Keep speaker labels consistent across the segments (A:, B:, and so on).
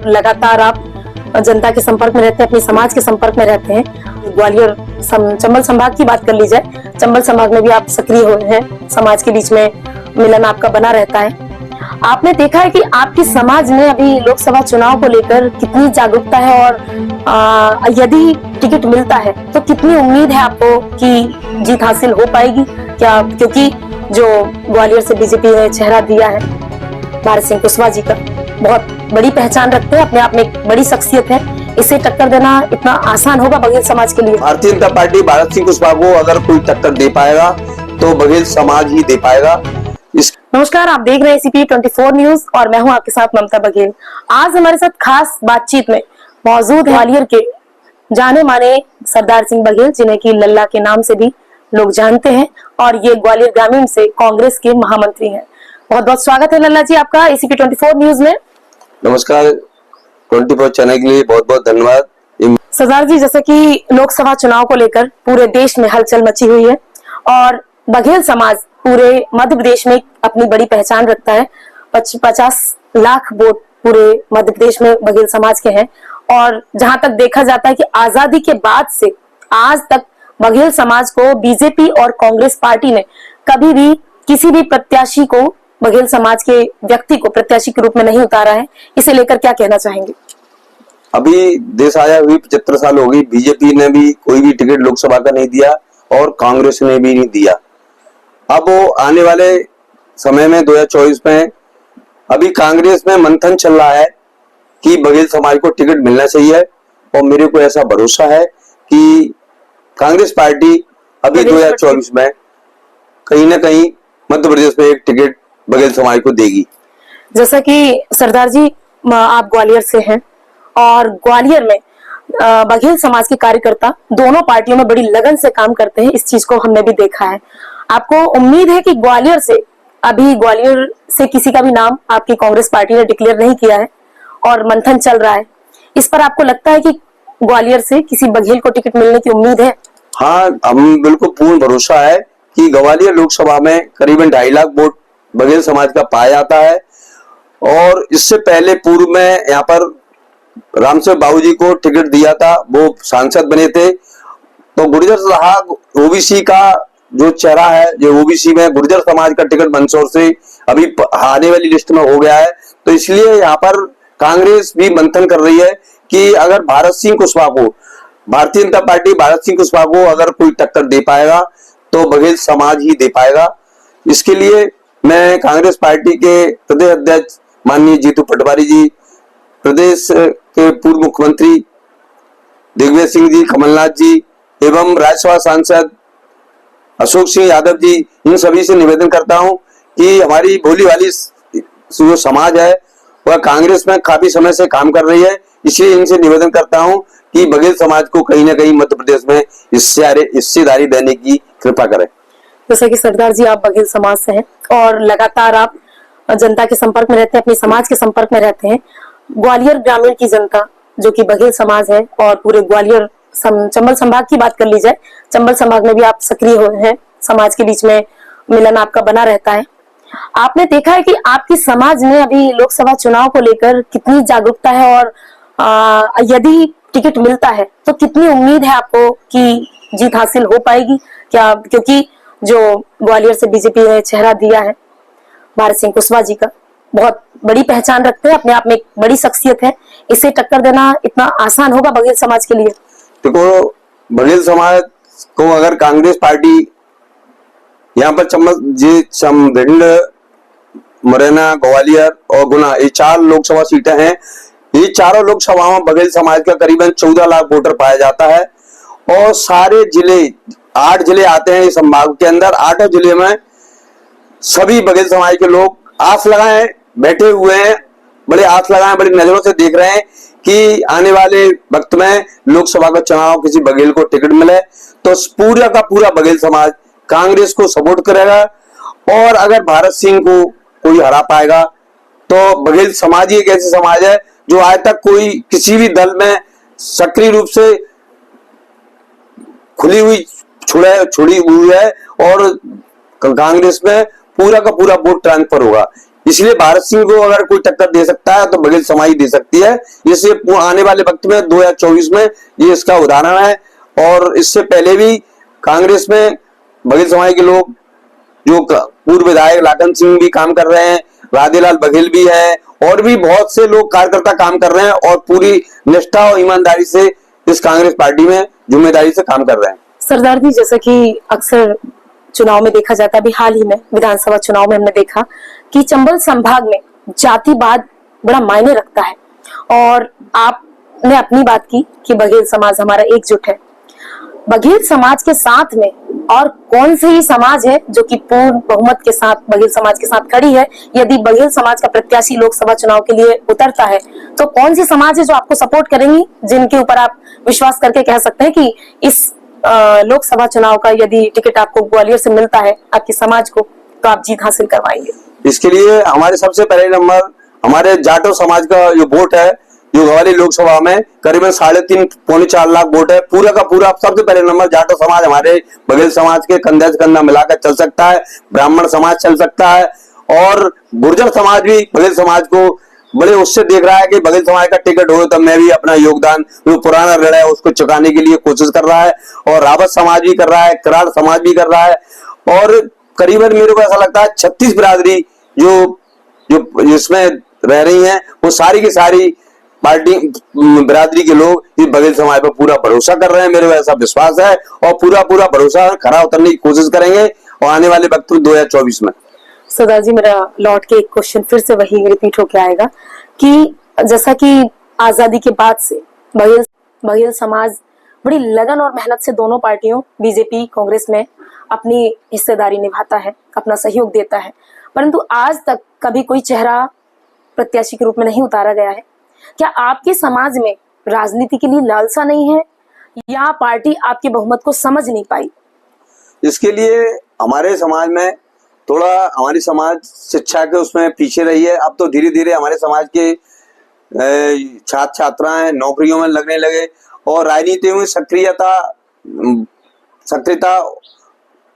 A: और लगातार आप जनता के संपर्क में रहते हैं, अपने समाज के संपर्क में रहते हैं। ग्वालियर चंबल संभाग की बात कर ली जाए, चंबल संभाग में भी आप सक्रिय हुए हैं, समाज के बीच में मिलन आपका बना रहता है। आपने देखा है कि आपके समाज में अभी लोकसभा चुनाव को लेकर कितनी जागरूकता है और यदि टिकट मिलता है तो कितनी उम्मीद है आपको कि जीत हासिल हो पाएगी क्या? क्योंकि जो ग्वालियर से बीजेपी ने चेहरा दिया है, भारत सिंह कुशवाहा जी का बहुत बड़ी पहचान रखते हैं, अपने आप में एक बड़ी शख्सियत है, इसे टक्कर देना इतना आसान होगा बघेल समाज के लिए?
B: भारतीय जनता पार्टी भारत सिंह कुशवाहा को अगर कोई टक्कर दे पाएगा तो बघेल समाज ही दे पाएगा।
A: नमस्कार, आप देख रहे हैं CP 24 न्यूज और मैं हूं आपके साथ ममता बघेल। आज हमारे साथ खास बातचीत में मौजूद है ग्वालियर के जाने माने सरदार सिंह बघेल, जिन्हें की लल्ला के नाम से भी लोग जानते हैं, और ये ग्वालियर ग्रामीण से कांग्रेस के महामंत्री हैं। बहुत बहुत स्वागत है लल्ला जी आपका CP 24 न्यूज में।
B: नमस्कार, 24 चैनल के लिए बहुत बहुत धन्यवाद।
A: सरदार जी, जैसे कि लोकसभा चुनाव को लेकर पूरे देश में हलचल मची हुई है और बघेल समाज पूरे मध्य प्रदेश में अपनी बड़ी पहचान रखता है। 50 लाख वोट पूरे मध्य प्रदेश में बघेल समाज के हैं और जहां तक देखा जाता है कि आजादी के बाद से आज तक बघेल समाज को बीजेपी और कांग्रेस पार्टी ने कभी भी किसी भी प्रत्याशी को, बघेल समाज के व्यक्ति को प्रत्याशी के रूप में नहीं उतारा है। इसे लेकर क्या कहना चाहेंगे?
B: अभी देश आया हुई 75 साल हो गई, बीजेपी ने भी कोई भी टिकट लोकसभा का नहीं दिया और कांग्रेस ने भी नहीं दिया। अब वो आने वाले समय में 2024 में अभी कांग्रेस में मंथन चल रहा है कि बघेल समाज को टिकट मिलना चाहिए और मेरे को ऐसा भरोसा है कि कांग्रेस पार्टी अभी 2024 में कहीं ना कहीं मध्य प्रदेश में एक टिकट बघेल समाज को देगी।
A: जैसा कि सरदार जी आप ग्वालियर से हैं और ग्वालियर में बघेल समाज के कार्यकर्ता दोनों पार्टियों में बड़ी लगन से काम करते हैं, इस चीज को हमने भी देखा है। आपको उम्मीद है कि ग्वालियर से किसी का भी नाम आपकी कांग्रेस पार्टी ने डिक्लेयर नहीं किया है और मंथन चल रहा है, इस पर आपको लगता है कि ग्वालियर से किसी बघेल को टिकट मिलने की उम्मीद है?
B: हाँ, हम बिल्कुल पूर्ण भरोसा है कि ग्वालियर लोकसभा में करीबन 2.5 लाख वोट बघेल समाज का पाया जाता है। और इससे पहले पूर्व में यहाँ पर रामसेवक बाबू जी को टिकट दिया था, वो सांसद बने थे। तो गुर्जर साहब ओबीसी का जो चेहरा है, जो ओबीसी में गुर्जर समाज का टिकट मंदसौर से अभी आने वाली लिस्ट में हो गया है। तो इसलिए यहाँ पर कांग्रेस भी मंथन कर रही है कि अगर भारत सिंह कुशवाहा को, भारतीय जनता पार्टी भारत सिंह कुशवाहा को अगर कोई टक्कर दे पाएगा तो बघेल समाज ही दे पाएगा। इसके लिए मैं कांग्रेस पार्टी के प्रदेश अध्यक्ष माननीय जीतू पटवारी जी, प्रदेश के पूर्व मुख्यमंत्री दिग्विजय सिंह जी, कमलनाथ जी एवं राज्यसभा सांसद अशोक सिंह यादव जी, इन सभी से निवेदन करता हूं कि हमारी भोली वाली जो समाज है वह कांग्रेस में काफी समय से काम कर रही है। इसलिए इनसे निवेदन करता हूं कि बघेल समाज को कहीं ना कहीं मध्य प्रदेश में हिस्सेदारी देने की कृपा करें।
A: जैसे कि सरदार जी आप बघेल समाज से हैं और लगातार आप जनता के संपर्क में रहते हैं, अपने समाज के संपर्क में रहते हैं। ग्वालियर ग्रामीण की जनता जो कि बघेल समाज है और पूरे ग्वालियर चंबल संभाग की बात कर ली जाए, चंबल संभाग में भी आप सक्रिय हुए हैं, समाज के बीच में मिलन आपका बना रहता है। आपने देखा है कि आपके समाज में अभी लोकसभा चुनाव को लेकर कितनी जागरूकता है और यदि टिकट मिलता है तो कितनी उम्मीद है आपको कि जीत हासिल हो पाएगी क्या? क्योंकि जो ग्वालियर से बीजेपी ने चेहरा दिया है, भारत सिंह कुशवाहा जी का बहुत बड़ी पहचान रखते हैं, अपने आप में एक बड़ी शख्सियत है, इसे टक्कर देना इतना आसान होगा बघेल समाज के लिए?
B: देखो, बघेल समाज को अगर कांग्रेस पार्टी यहाँ पर भिंड, मुरैना, ग्वालियर और गुना, ये 4 लोकसभा सीटें हैं। ये चारों लोकसभाओं में बघेल समाज का करीबन 14 लाख वोटर पाया जाता है और सारे जिले, 8 जिले आते हैं इस संभाग के अंदर। 8 जिले में सभी बघेल समाज के लोग आस लगाए बैठे हुए हैं, बड़े आस लगाए, बड़ी नजरों से देख रहे हैं कि आने वाले वक्त में लोकसभा का चुनाव किसी बघेल को टिकट मिले तो पूरा का पूरा बघेल समाज कांग्रेस को सपोर्ट करेगा। और अगर भारत सिंह को कोई हरा पाएगा तो बघेल समाज ही एक ऐसी समाज है जो आज तक कोई किसी भी दल में सक्रिय रूप से छुड़ी हुई है और कांग्रेस में पूरा का पूरा वोट ट्रांसफर होगा। इसलिए भारत सिंह को अगर कोई टक्कर दे सकता है तो बघेल समाज ही दे सकती है। इसलिए आने वाले वक्त में 2024 में ये इसका उदाहरण है। और इससे पहले भी कांग्रेस में बघेल समाज के लोग, जो पूर्व विधायक लाखन सिंह भी काम कर रहे हैं, राधेलाल बघेल भी है, और भी बहुत से लोग कार्यकर्ता काम कर रहे हैं और पूरी निष्ठा और ईमानदारी से इस कांग्रेस पार्टी में जिम्मेदारी से काम कर रहे हैं।
A: सरदार जी, जैसा कि अक्सर चुनाव में देखा जाता है, अभी हाल ही में विधानसभा चुनाव में हमने देखा कि चंबल संभाग में जातिवाद बड़ा मायने रखता है, और आपने अपनी बात की कि बघेल समाज हमारा एकजुट है। बघेल समाज के साथ में और कौन से ही समाज है जो कि पूर्ण बहुमत के साथ बघेल समाज के साथ खड़ी है? यदि बघेल समाज का प्रत्याशी लोकसभा चुनाव के लिए उतरता है तो कौन सी समाज है जो आपको सपोर्ट करेंगी, जिनके ऊपर आप विश्वास करके कह सकते हैं कि इस लोकसभा चुनाव का यदि टिकट आपको ग्वालियर से मिलता है आपके समाज को, तो आप जीत हासिल करवाएंगे?
B: इसके लिए हमारे सबसे पहले नंबर हमारे जाटो समाज का जो वोट है, जो ग्वालियर लोकसभा में करीबन 3.5 पौने 4 लाख वोट है, पूरा का पूरा सबसे पहले नंबर जाटो समाज हमारे बघेल समाज के कंधे से कंधा मिलाकर चल सकता है। ब्राह्मण समाज चल सकता है, और गुर्जर समाज भी बघेल समाज को बड़े उससे देख रहा है कि बघेल समाज का टिकट हो तो मैं भी अपना योगदान, जो पुराना ऋण है उसको चुकाने के लिए कोशिश कर रहा है। और रावत समाज भी कर रहा है, कराड़ समाज भी कर रहा है, और करीबन मेरे को ऐसा लगता है 36 बिरादरी जो जिसमें रह रही हैं, वो सारी की सारी पार्टी बिरादरी के लोग इस बघेल समाज पर पूरा भरोसा कर रहे हैं। मेरे को ऐसा विश्वास है, और पूरा भरोसा खरा उतरने की कोशिश करेंगे और आने वाले वक्त 2024 में।
A: सरदार जी, मेरा लौट के एक क्वेश्चन फिर से वही रिपीट होके आएगा कि जैसा कि आजादी के बाद से बघेल समाज बड़ी लगन और मेहनत से दोनों पार्टियों बीजेपी कांग्रेस में अपनी हिस्सेदारी निभाता है, अपना सहयोग देता है, परंतु आज तक कभी कोई चेहरा प्रत्याशी के रूप में नहीं उतारा गया है। क्या आपके समाज में राजनीति के लिए लालसा नहीं है, या पार्टी आपके बहुमत को समझ नहीं पाई?
B: इसके लिए हमारे समाज में थोड़ा, हमारी समाज शिक्षा के उसमें पीछे रही है। अब तो धीरे धीरे हमारे समाज के छात्र छात्राएं नौकरियों में लगने लगे, और राजनीति में सक्रियता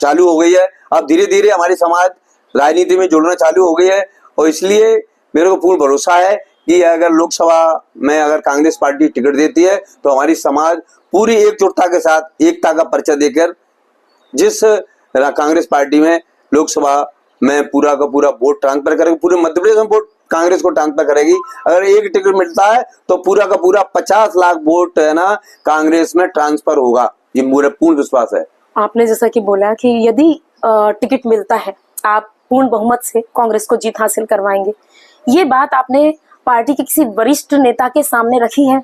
B: चालू हो गई है। अब धीरे धीरे हमारी समाज राजनीति में जुड़ना चालू हो गई है, और इसलिए मेरे को पूर्ण भरोसा है कि अगर लोकसभा में अगर कांग्रेस पार्टी टिकट देती है तो हमारी समाज पूरी एकजुटता के साथ एकता का परिचय देकर जिस कांग्रेस पार्टी में लोकसभा में पूरा का पूरा वोट ट्रांसफर करेगी, पूरे मध्य प्रदेश में वोट कांग्रेस को ट्रांसफर करेगी। अगर एक टिकट मिलता है तो पूरा का पूरा 50 लाख वोट है ना कांग्रेस में ट्रांसफर होगा, ये मेरा पूर्ण विश्वास है।
A: आपने जैसा कि बोला कि यदि टिकट मिलता है आप पूर्ण बहुमत से कांग्रेस को जीत हासिल करवाएंगे, ये बात आपने पार्टी के किसी वरिष्ठ नेता के सामने रखी है?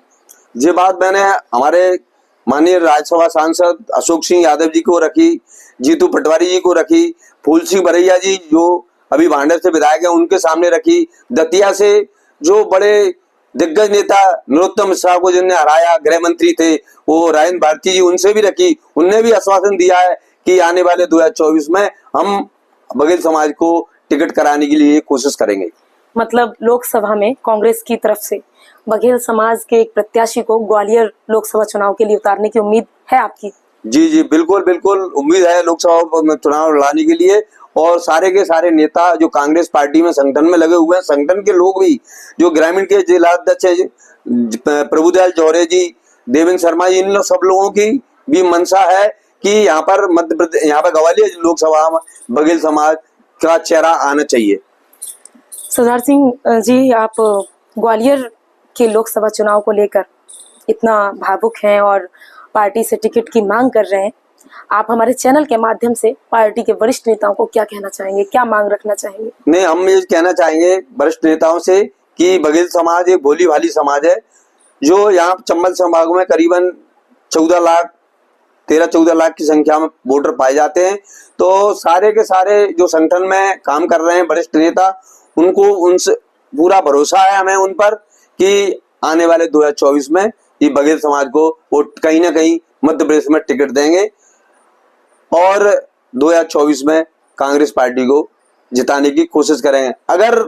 B: ये बात मैंने हमारे माननीय राज्यसभा सांसद अशोक सिंह यादव जी को रखी, जीतू पटवारी जी को रखी, फूल सिंह बरैया जी जो अभी भांडर से विधायक है उनके सामने रखी, दतिया से जो बड़े दिग्गज नेता नरोत्तम मिश्रा को जिन्हें हराया, गृह मंत्री थे वो राजेंद्र भारती जी, उनसे भी रखी। उनने भी आश्वासन दिया है कि आने वाले 2024 में हम बघेल समाज को टिकट कराने के लिए कोशिश करेंगे।
A: मतलब लोकसभा में कांग्रेस की तरफ से बघेल समाज के एक प्रत्याशी को ग्वालियर लोकसभा चुनाव के लिए उतारने की उम्मीद है आपकी?
B: जी जी, बिल्कुल बिल्कुल उम्मीद है लोकसभा में चुनाव लड़ाने के लिए। और सारे के सारे नेता जो कांग्रेस पार्टी में संगठन में लगे हुए हैं, संगठन के लोग भी, जो ग्रामीण के जिला अध्यक्ष प्रभुदयाल जौहरे जी, देवेंद्र शर्मा जी, इन सब लोगों की भी मंशा है कि यहाँ पर मध्य प्रदेश, यहाँ पर ग्वालियर लोकसभा में बघेल समाज का चेहरा आना चाहिए।
A: सरदार सिंह जी, आप ग्वालियर के लोकसभा चुनाव को लेकर इतना भावुक हैं और पार्टी से टिकट की मांग कर रहे हैं, आप हमारे चैनल के माध्यम से पार्टी के वरिष्ठ नेताओं को क्या कहना चाहेंगे, क्या मांग रखना चाहेंगे?
B: नहीं, हम ये कहना चाहेंगे वरिष्ठ नेताओं से कि बघेल समाज एक भोली भाली समाज है, जो यहाँ चंबल संभाग में करीबन 13-14 लाख की संख्या में वोटर पाए जाते हैं। तो सारे के सारे जो संगठन में काम कर रहे हैं वरिष्ठ नेता, उनको उनसे पूरा भरोसा है हमें उन पर कि आने वाले 2024 में ये बघेल समाज को वो कहीं ना कहीं मध्य प्रदेश में टिकट देंगे, और 2024 में कांग्रेस पार्टी को जिताने की कोशिश करेंगे। अगर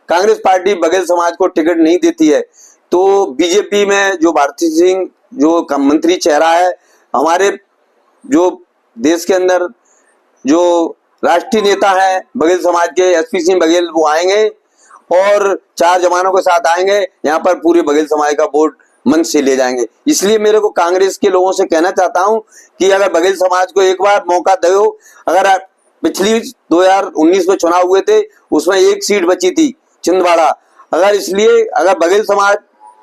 B: कांग्रेस पार्टी बघेल समाज को टिकट नहीं देती है तो बीजेपी में जो भारती सिंह जो मंत्री चेहरा है, हमारे जो देश के अंदर जो राष्ट्रीय नेता हैं बघेल समाज के एसपी सिंह बघेल, वो आएंगे और 4 जवानों के साथ आएंगे, यहाँ पर पूरे बघेल समाज का वोट मन से ले जाएंगे। इसलिए मेरे को कांग्रेस के लोगों से कहना चाहता हूं कि अगर बघेल समाज को एक बार मौका दो, अगर पिछली 2019 में चुनाव हुए थे उसमें 1 सीट बची थी छिंदवाड़ा, अगर बघेल समाज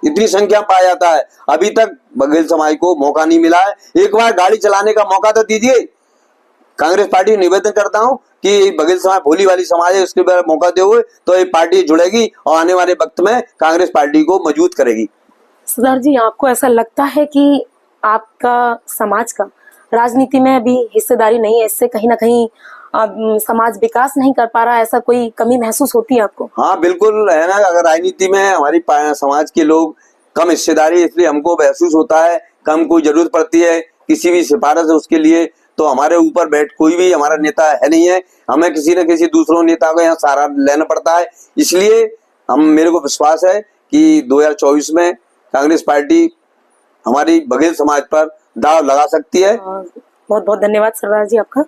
B: इतनी संख्या पाया जाता है, अभी तक बघेल समाज को मौका नहीं मिला है, एक बार गाड़ी चलाने का मौका तो दीजिए। कांग्रेस पार्टी निवेदन करता हूं कि बघेल समाज भोली वाली समाज है, उसके बाद मौका दे हुए तो ये पार्टी जुड़ेगी और आने वाले वक्त में कांग्रेस पार्टी को मजबूत करेगी।
A: सरदार जी, आपको ऐसा लगता है कि आपका समाज का राजनीति में अभी हिस्सेदारी नहीं है, इससे कहीं ना कहीं समाज विकास नहीं कर पा रहा, ऐसा कोई कमी महसूस होती है आपको?
B: हाँ बिल्कुल है ना, अगर राजनीति में हमारी समाज के लोग कम हिस्सेदारी, इसलिए हमको महसूस होता है कम कोई जरूरत पड़ती है किसी भी सिफारिश है उसके लिए, तो हमारे ऊपर बैठ कोई भी हमारा नेता है नहीं है, हमें किसी न किसी दूसरों नेता को यहाँ सहारा लेना पड़ता है। इसलिए मेरे को विश्वास है कि 2024 में कांग्रेस पार्टी हमारी बघेल समाज पर दाव लगा सकती है।
A: बहुत बहुत धन्यवाद सरदार जी आपका।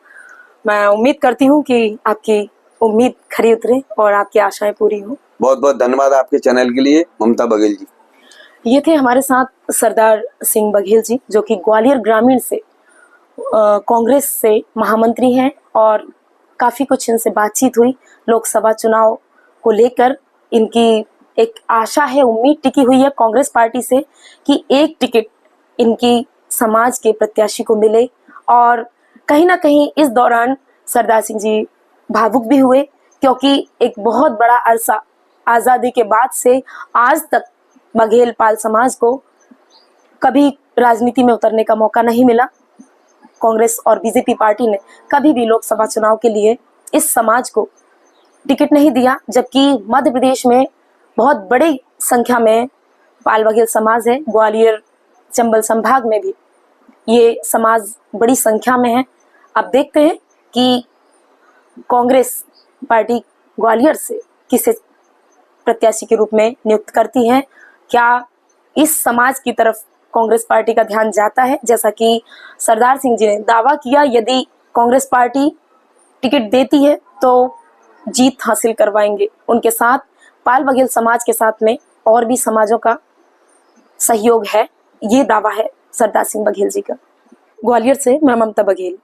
A: मैं उम्मीद करती हूँ कि आपकी उम्मीद खरी उतरे और आपकी आशाएं पूरी हो।
B: बहुत बहुत धन्यवाद आपके चैनल के लिए, ममता बघेल जी।
A: ये थे हमारे साथ सरदार सिंह बघेल जी, जो कि ग्वालियर ग्रामीण से कांग्रेस से महामंत्री हैं और काफी कुछ इनसे बातचीत हुई लोकसभा चुनाव को लेकर। इनकी एक आशा है, उम्मीद टिकी हुई है कांग्रेस पार्टी से कि एक टिकट इनकी समाज के प्रत्याशी को मिले। और कहीं ना कहीं इस दौरान सरदार सिंह जी भावुक भी हुए, क्योंकि एक बहुत बड़ा अरसा आज़ादी के बाद से आज तक बघेल पाल समाज को कभी राजनीति में उतरने का मौका नहीं मिला। कांग्रेस और बीजेपी पार्टी ने कभी भी लोकसभा चुनाव के लिए इस समाज को टिकट नहीं दिया, जबकि मध्य प्रदेश में बहुत बड़ी संख्या में पाल बघेल समाज है। ग्वालियर चंबल संभाग में भी ये समाज बड़ी संख्या में है। अब देखते हैं कि कांग्रेस पार्टी ग्वालियर से किसे प्रत्याशी के रूप में नियुक्त करती है। क्या इस समाज की तरफ कांग्रेस पार्टी का ध्यान जाता है, जैसा कि सरदार सिंह जी ने दावा किया, यदि कांग्रेस पार्टी टिकट देती है तो जीत हासिल करवाएंगे। उनके साथ पाल बघेल समाज के साथ में और भी समाजों का सहयोग है, ये दावा है सरदार सिंह बघेल जी का। ग्वालियर से मैं ममता बघेल।